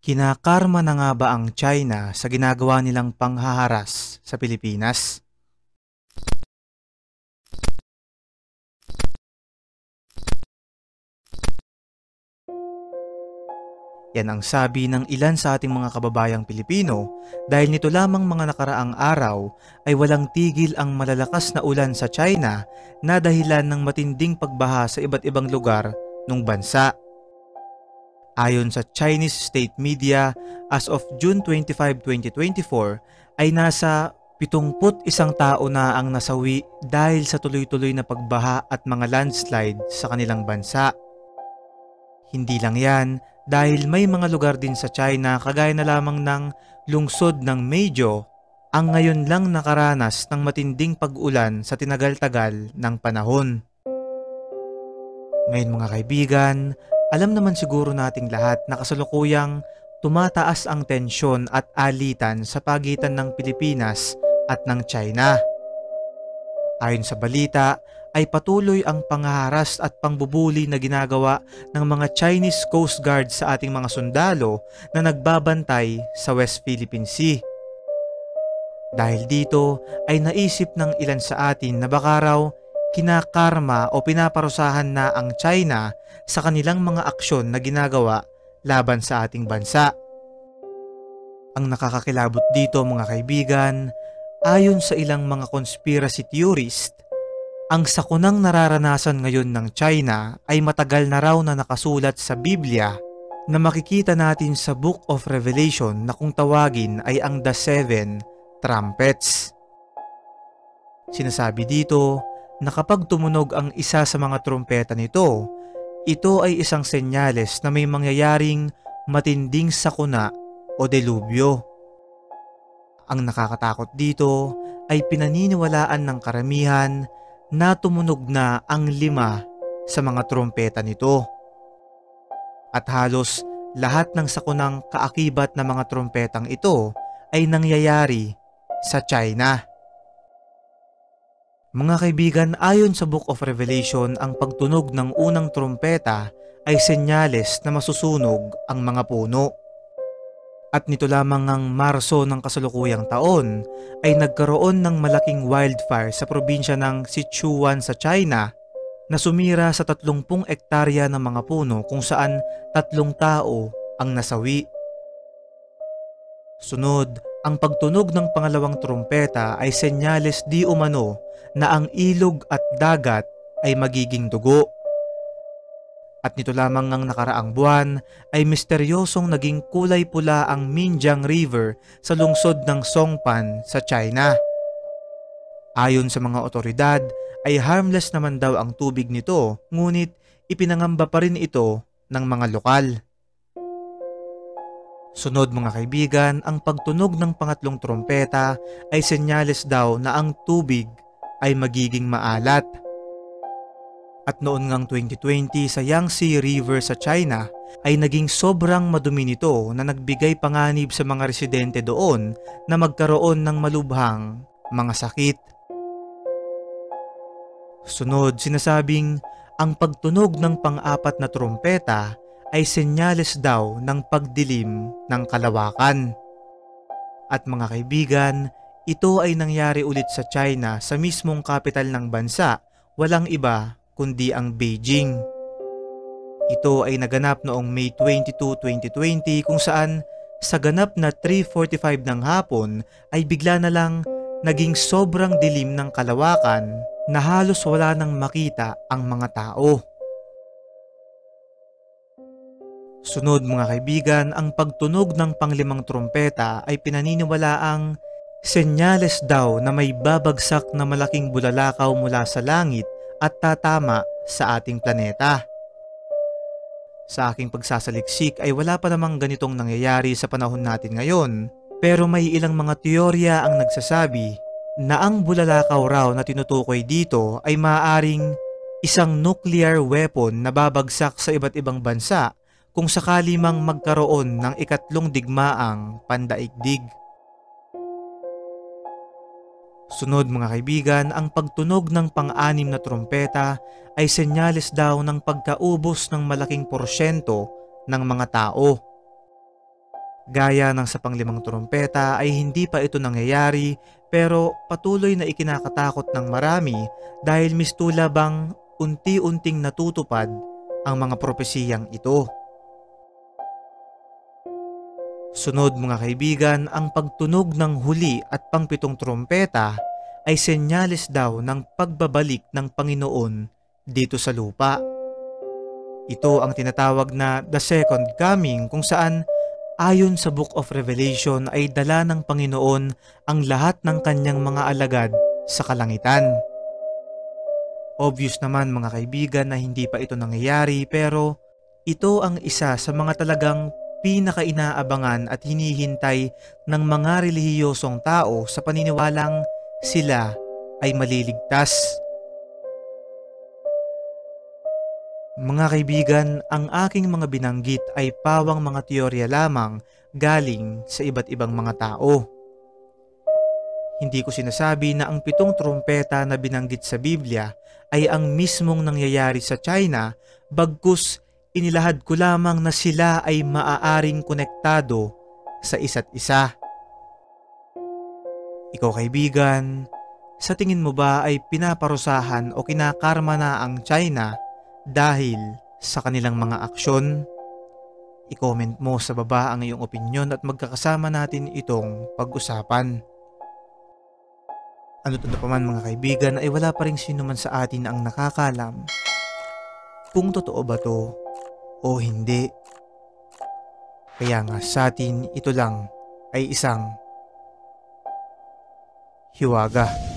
Kinakarma na nga ba ang China sa ginagawa nilang panghaharas sa Pilipinas? Yan ang sabi ng ilan sa ating mga kababayang Pilipino dahil nito lamang mga nakaraang araw ay walang tigil ang malalakas na ulan sa China na dahilan ng matinding pagbaha sa iba't ibang lugar ng bansa. Ayon sa Chinese state media, as of June 25, 2024 ay nasa 71 tao na ang nasawi dahil sa tuloy-tuloy na pagbaha at mga landslide sa kanilang bansa. Hindi lang yan, dahil may mga lugar din sa China kagaya na lamang ng lungsod ng Meizhou ang ngayon lang nakaranas ng matinding pag-ulan sa tinagal-tagal ng panahon. Ngayon mga kaibigan, alam naman siguro nating lahat na kasalukuyang tumataas ang tensyon at alitan sa pagitan ng Pilipinas at ng China. Ayon sa balita, ay patuloy ang panghaharas at pangbubuli na ginagawa ng mga Chinese Coast Guard sa ating mga sundalo na nagbabantay sa West Philippine Sea. Dahil dito ay naisip ng ilan sa atin na baka raw kinakarma o pinaparusahan na ang China sa kanilang mga aksyon na ginagawa laban sa ating bansa. Ang nakakakilabot dito mga kaibigan, ayon sa ilang mga conspiracy theorist, ang sakunang nararanasan ngayon ng China ay matagal na raw na nakasulat sa Biblia na makikita natin sa Book of Revelation na kung tawagin ay ang The Seven Trumpets. Sinasabi dito na kapag tumunog ang isa sa mga trumpeta nito, ito ay isang senyales na may mangyayaring matinding sakuna o delubyo. Ang nakakatakot dito ay pinaniniwalaan ng karamihan na tumunog na ang 5 sa mga trumpeta nito. At halos lahat ng sakunang kaakibat na mga trumpetang ito ay nangyayari sa China. Mga kaibigan, ayon sa Book of Revelation, ang pagtunog ng unang trumpeta ay senyales na masusunog ang mga puno. At nito lamang ng Marso ng kasalukuyang taon ay nagkaroon ng malaking wildfire sa probinsya ng Sichuan sa China na sumira sa 30 ektarya ng mga puno kung saan 3 tao ang nasawi. Sunod, ang pagtunog ng pangalawang trumpeta ay senyales di umano na ang ilog at dagat ay magiging dugo. At nito lamang ang nakaraang buwan ay misteryosong naging kulay pula ang Minjiang River sa lungsod ng Songpan sa China. Ayon sa mga otoridad ay harmless naman daw ang tubig nito, ngunit ipinangamba pa rin ito ng mga lokal. Sunod mga kaibigan, ang pagtunog ng pangatlong trompeta ay senyales daw na ang tubig ay magiging maalat. At noon ngang 2020 sa Yangtze River sa China ay naging sobrang madumi nito na nagbigay panganib sa mga residente doon na magkaroon ng malubhang mga sakit. Sunod, sinasabing ang pagtunog ng pang-4 na trompeta ay senyales daw ng pagdilim ng kalawakan. At mga kaibigan, ito ay nangyari ulit sa China sa mismong kapital ng bansa, walang iba kundi ang Beijing. Ito ay naganap noong May 22, 2020 kung saan sa ganap na 3:45 ng hapon ay bigla na lang naging sobrang dilim ng kalawakan na halos wala nang makita ang mga tao. Sunod mga kaibigan, ang pagtunog ng pang-5 trompeta ay pinaniniwalaang senyales daw na may babagsak na malaking bulalakaw mula sa langit at tatama sa ating planeta. Sa aking pagsasaliksik ay wala pa namang ganitong nangyayari sa panahon natin ngayon, pero may ilang mga teorya ang nagsasabi na ang bulalakaw raw na tinutukoy dito ay maaaring isang nuclear weapon na babagsak sa iba't ibang bansa kung sakali mang magkaroon ng ikatlong digmaang pandaigdig. Sunod mga kaibigan, ang pagtunog ng pang-anim na trumpeta ay senyales daw ng pagkaubos ng malaking porsyento ng mga tao. Gaya ng sa panglimang trumpeta ay hindi pa ito nangyayari pero patuloy na ikinakatakot ng marami dahil mistula bang unti-unting natutupad ang mga propesiyang ito. Sunod mga kaibigan, ang pagtunog ng huli at pangpitong trumpeta ay senyales daw ng pagbabalik ng Panginoon dito sa lupa. Ito ang tinatawag na the second coming, kung saan ayon sa Book of Revelation ay dala ng Panginoon ang lahat ng kanyang mga alagad sa kalangitan. Obvious naman mga kaibigan na hindi pa ito nangyayari, pero ito ang isa sa mga talagang pinaka-inaabangan at hinihintay ng mga relihiyosong tao sa paniniwalang sila ay maliligtas. Mga kaibigan, ang aking mga binanggit ay pawang mga teorya lamang galing sa iba't ibang mga tao. Hindi ko sinasabi na ang 7 trumpeta na binanggit sa Biblia ay ang mismong nangyayari sa China, bagkus inilahad ko lamang na sila ay maaaring konektado sa isa't isa. Ikaw kaibigan, sa tingin mo ba ay pinaparusahan o kinakarma na ang China dahil sa kanilang mga aksyon? I-comment mo sa baba ang iyong opinyon at magkakasama natin itong pag-usapan. Ano't ano pa man mga kaibigan ay wala pa rin sino man sa atin ang nakakalam kung totoo ba to o hindi. Kaya nga sa atin ito lang ay isang hiwaga.